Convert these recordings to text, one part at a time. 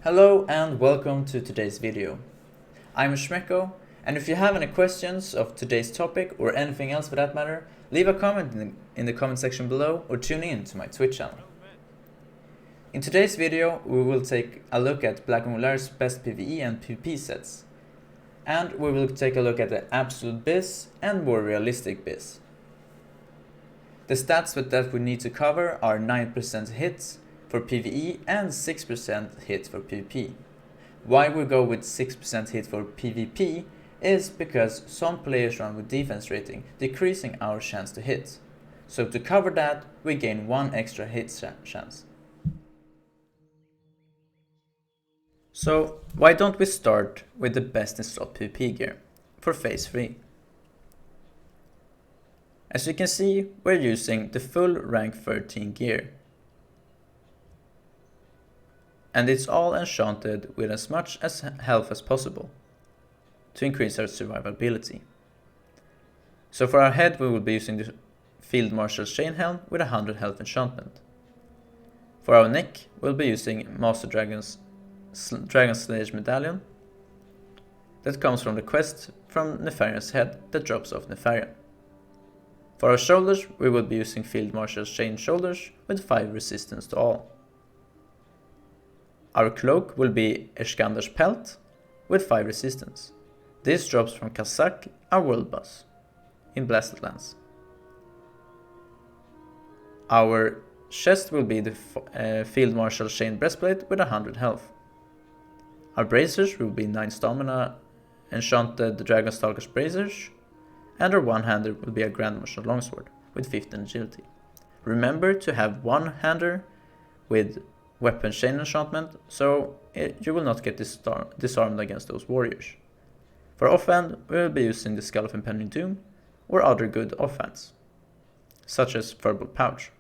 Hello and welcome to today's video. I'm Shmeko, and if you have any questions of today's topic or anything else for that matter, leave a comment in the comment section below or tune in to my Twitch channel. In today's video we will take a look at Blackwing Lair's best PvE and PvP sets, and we will take a look at the absolute BiS and more realistic BiS. The stats that we need to cover are 9% hits for PvE and 6% hit for PvP. Why we go with 6% hit for PvP is because some players run with defense rating, decreasing our chance to hit. So to cover that, we gain 1 extra hit chance. So why don't we start with the best in slot PvP gear for phase 3. As you can see, we're using the full rank 13 gear. And it's all enchanted with as much health as possible to increase our survivability. So for our head we will be using the Field Marshal's Chain Helm with 100 health enchantment. For our neck we'll be using Master Dragon Slayer's Medallion that comes from the quest from Nefarian's head that drops off Nefarian. For our shoulders we will be using Field Marshal's Chain Shoulders with 5 resistance to all. Our cloak will be Eskander's Pelt with 5 resistance. This drops from Kazak, our world boss, in Blasted Lands. Our chest will be the Field Marshal's Chain Breastplate with 100 health. Our bracers will be 9 stamina enchanted Dragonstalker's bracers, and our one-hander will be a Grand Marshal Longsword with 15 agility. Remember to have one-hander with weapon chain enchantment, so you will not get disarmed against those warriors. For offhand, we will be using the Skull of Impending Doom or other good offhands, such as Verbal Pouch.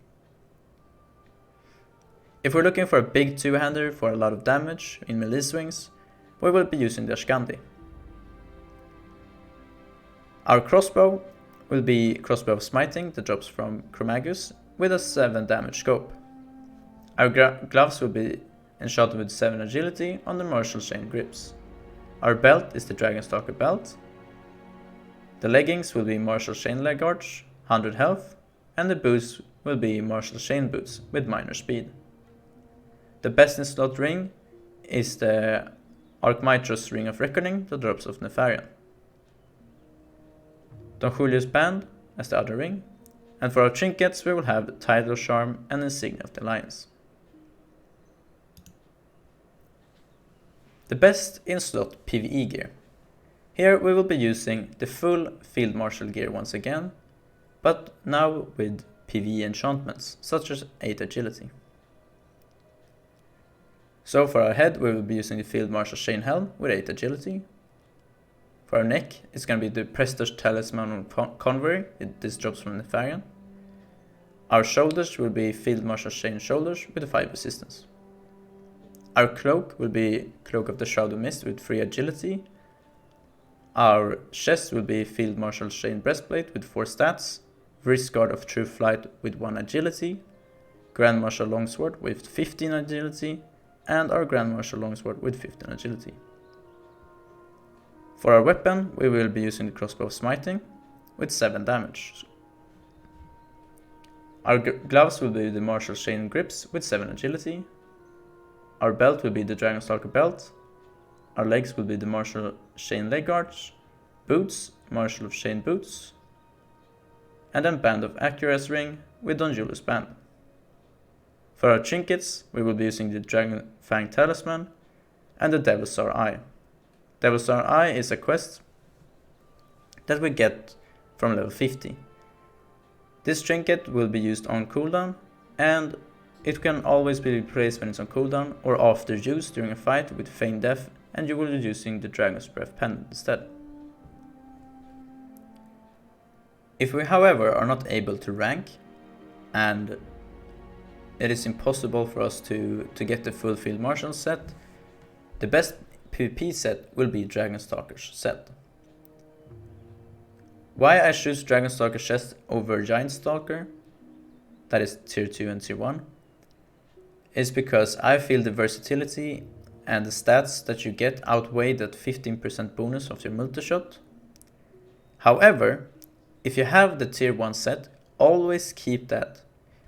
If we're looking for a big two-hander for a lot of damage in melee swings, we will be using the Ashkandi. Our crossbow will be Crossbow of Smiting that drops from Chromagus with a 7 damage scope. Our gloves will be enchanted with 7 agility on the Martial Chain grips. Our belt is the Dragonstalker belt. The leggings will be Martial Chain leg guards, 100 health, and the boots will be Martial Chain boots with minor speed. The best in slot ring is the Archmitros Ring of Reckoning that drops off Nefarian. Don Julio's Band as the other ring, and for our trinkets we will have the Title Charm and Insignia of the Alliance. The best in slot PvE gear. Here we will be using the full Field Marshal gear once again, but now with PvE enchantments such as 8 agility. So for our head we will be using the Field Marshal Chain Helm with 8 agility. For our neck it's going to be the Presto's Talisman of Convoy, this drops from Nefarian. Our shoulders will be Field Marshal Chain Shoulders with 5 resistance. Our cloak will be Cloak of the Shadow Mist with 3 agility. Our chest will be Field Marshal Chain Breastplate with 4 stats, Wrist Guard of True Flight with 1 agility, Grand Marshal Longsword with 15 agility, and our Grand Marshal Longsword with 15 agility. For our weapon we will be using the Crossbow of Smiting with 7 damage. Our gloves will be the Martial Chain grips with 7 agility. Our belt will be the Dragonstalker belt. Our legs will be the Martial Chain leg guards. Boots, Martial of Chain boots. And then Band of Accuras ring with Don Julio's Band. For our trinkets we will be using the Dragon Fang Talisman and the Devil's Star Eye. Devil's Star Eye is a quest that we get from level 50. This trinket will be used on cooldown, and it can always be replaced when it's on cooldown or after use during a fight with feign death, and you will be using the Dragon's Breath pendant instead. If we however are not able to rank, and it is impossible for us to get the full Field Marshal set, the best PvP set will be Dragonstalker's set. Why I choose Dragonstalker chest over Giant Stalker, that is tier 2 and tier 1, is because I feel the versatility and the stats that you get outweigh that 15% bonus of your multishot. However, if you have the tier 1 set, always keep that,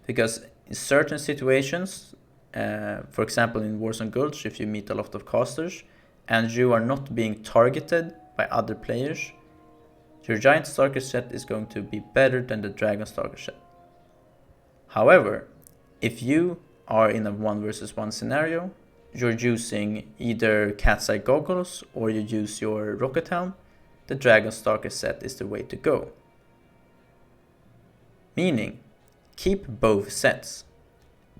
because in certain situations, for example in Warzone Gulch, if you meet a lot of casters and you are not being targeted by other players, your Giant Stalker set is going to be better than the Dragon Stalker set. However, if you are in a 1 versus 1 scenario, you're using either cat's eye goggles or you use your rocket helm, the Dragon Stalker set is the way to go. Meaning, keep both sets.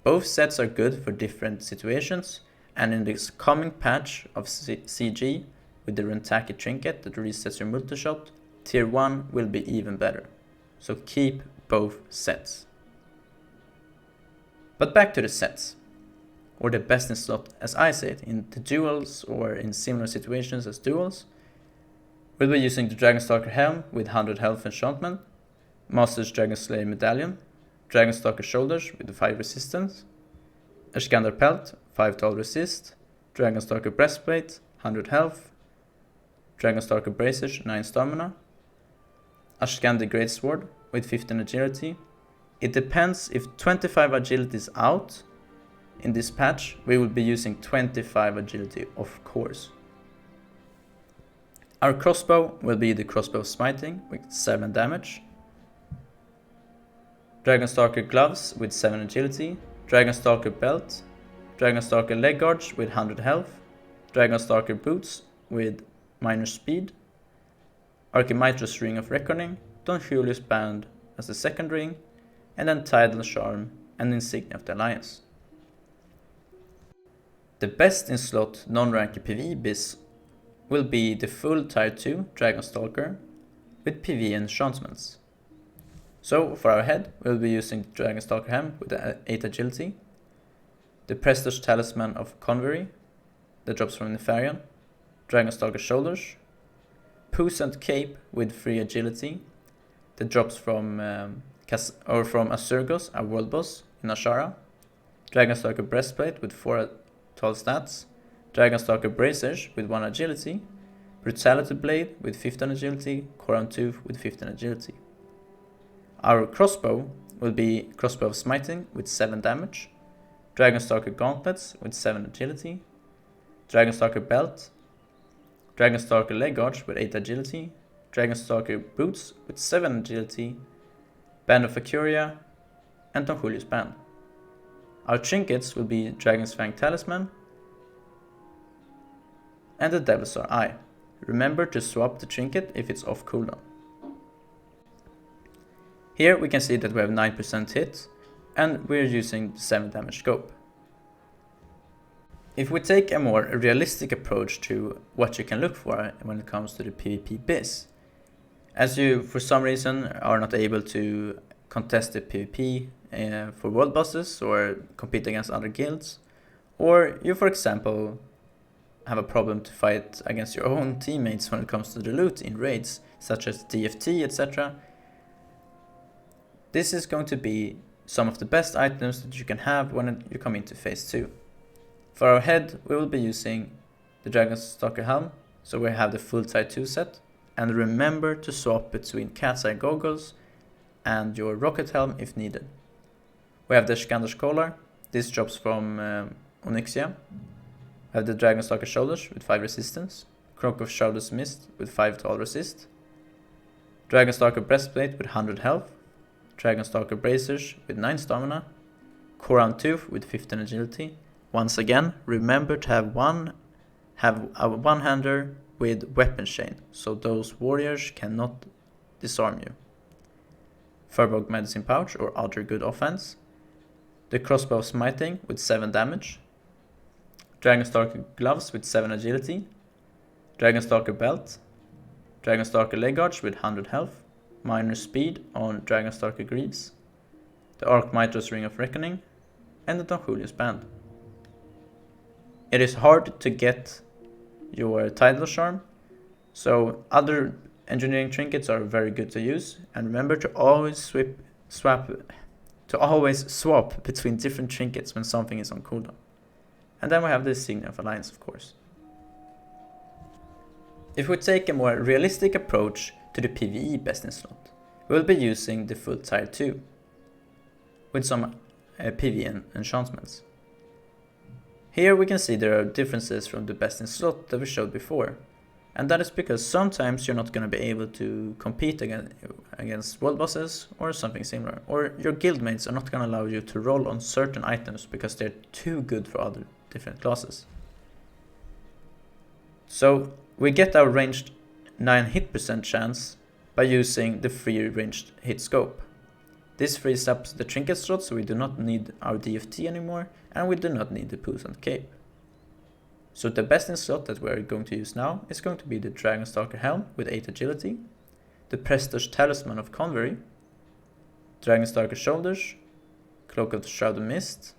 Both sets are good for different situations, and in this coming patch of CG with the rentaki trinket that resets your multishot, tier 1 will be even better. So keep both sets. But back to the sets, or the best in slot as I say it, in the duels or in similar situations as duels. We'll be using the Dragon Stalker helm with 100 health enchantment, Master's Dragon Slayer medallion, Dragon Stalker shoulders with 5 resistance, Ashkandar pelt, 5 tall resist, Dragon Stalker breastplate, 100 health, Dragon Stalker bracers, 9 stamina, Ashkandi greatsword with 15 agility. It depends, if 25 agility is out in this patch, we will be using 25 agility of course. Our crossbow will be the crossbow smiting with 7 damage, Dragon Stalker gloves with 7 agility, Dragon Stalker belt, Dragon Stalker leg guards with 100 health, Dragon Stalker boots with minor speed, Archimitros ring of reckoning, Don Julius band as the second ring, and Untitled charm and insignia of the alliance. The best in slot non-ranker PvE BiS will be the full tier 2 Dragon Stalker with PvE enchantments. So for our head, we'll be using Dragon Stalker helm with 8 agility, the Prestige talisman of Convery that drops from Nefarian, Dragon Stalker shoulders, Puissant cape with 3 agility that drops from Asurgos, a world boss in Ashara, Dragon Stalker breastplate with 4 tall stats, Dragon Stalker bracers with 1 agility, Brutality blade with 15 agility, Koran tooth with 15 agility. Our crossbow will be crossbow of smiting with 7 damage, Dragon Stalker gauntlets with 7 agility, Dragon Stalker belt, Dragon Stalker leg guards with 8 agility, Dragon Stalker boots with 7 agility, Band of Furia, and Don Julius band. Our trinkets will be Dragon's Fang talisman and the Devil's Eye. Remember to swap the trinket if it's off cooldown. Here we can see that we have 9% hit and we're using 7 damage scope. If we take a more realistic approach to what you can look for when it comes to the PvP BiS, as you for some reason are not able to contest the PvP for world bosses or compete against other guilds, or you for example have a problem to fight against your own teammates when it comes to the loot in raids such as DFT, etc. This is going to be some of the best items that you can have when you come into phase 2. For our head, we will be using the Dragon Stalker helm, so we have the full tier 2 set, and remember to swap between cat's eye goggles and your rocket helm if needed. We have the Skandar's collar, this drops from Onyxia. We have the Dragon Stalker shoulders with 5 resistance, Croak of Shoulders Mist with 5 tall resist, Dragon Stalker breastplate with 100 health, Dragon Stalker bracers with 9 stamina, Koran tooth with 15 agility. Once again, remember to have a one-hander with weapon chain, so those warriors cannot disarm you. Furbog medicine pouch or other good offense, the crossbow smiting with 7 damage, Dragon Stalker gloves with 7 agility, Dragon Stalker belt, Dragon Stalker leg guards with 100 health, minor speed on Dragon Stalker greaves, the Archimitros ring of reckoning, and the Don Julius band. It is hard to get your title charm, so other engineering trinkets are very good to use, and remember to always swap between different trinkets when something is on cooldown. And then we have the Signal of Alliance, of course. If we take a more realistic approach to the PvE BiS slot, we will be using the full tier 2 with some PvE enchantments. Here we can see there are differences from the BiS slot that we showed before, and that is because sometimes you're not going to be able to compete against world bosses or something similar, or your guildmates are not going to allow you to roll on certain items because they're too good for other different classes. So we get our ranged 9 hit% chance by using the free ranged hit scope. This frees up the trinket slot, so we do not need our DFT anymore, and we do not need the Puissant Cape. So the BiS slot that we're going to use now is going to be the Dragonstalker Helm with 8 agility, the Prestige Talisman of Convery, Dragonstalker Shoulders, Cloak of the Shrouded Mist,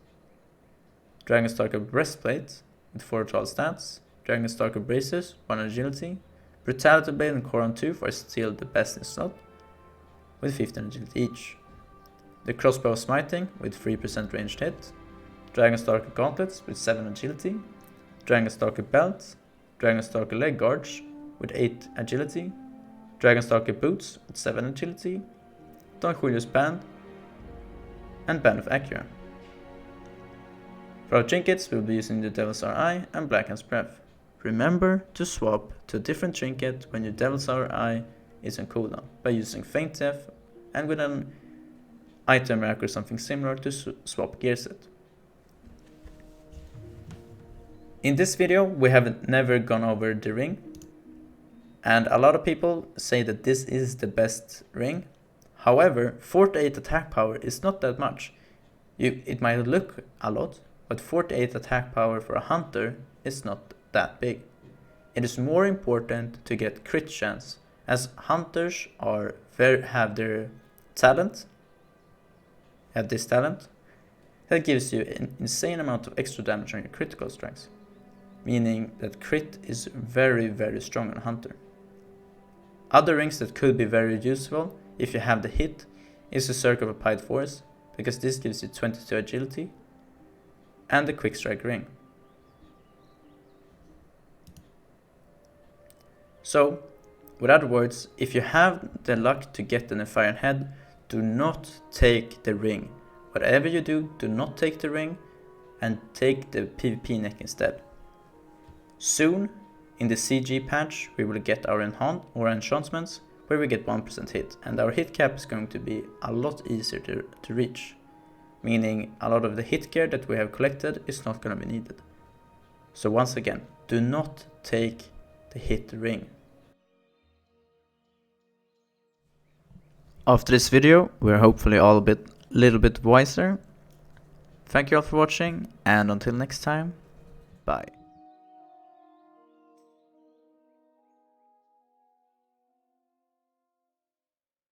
Dragonstalker Breastplate with 4 tall stats, Dragonstalker Braces, 1 agility, Brutality Blade and Coron 2 for still the BiS slot with 15 agility each, the Crossbow of Smiting with 3% ranged hit, Dragonstalker Gauntlets with 7 agility, Dragonstalker Belt, Dragonstalker Leg Guards with 8 agility, Dragonstalker Boots with 7 agility, Don Julius Band, and Band of Acura. For our trinkets, we'll be using the Devil's Eye and Blackhand's Breath. Remember to swap to a different trinket when your Devil's Eye is on cooldown by using Feign Theft and with an item rack or something similar to swap gearset. In this video we have never gone over the ring, and a lot of people say that this is the best ring. However, 48 attack power is not that much. It might look a lot, but 48 attack power for a hunter is not that big. It is more important to get crit chance, as hunters have their talent, this talent that gives you an insane amount of extra damage on your critical strikes, meaning that crit is very strong on a hunter. Other rings that could be very useful if you have the hit is the Circle of Applied Force, because this gives you 22 agility, and the Quick Strike ring. So, with other words, if you have the luck to get an Fire Head, do not take the ring. Whatever you do not take the ring, and take the PvP neck instead. Soon, in the CG patch, we will get our enchantments, where we get 1% hit, and our hit cap is going to be a lot easier to reach, meaning a lot of the hit gear that we have collected is not going to be needed. So once again, do not take the hit ring. After this video, we're hopefully all a little bit wiser. Thank you all for watching, and until next time, bye.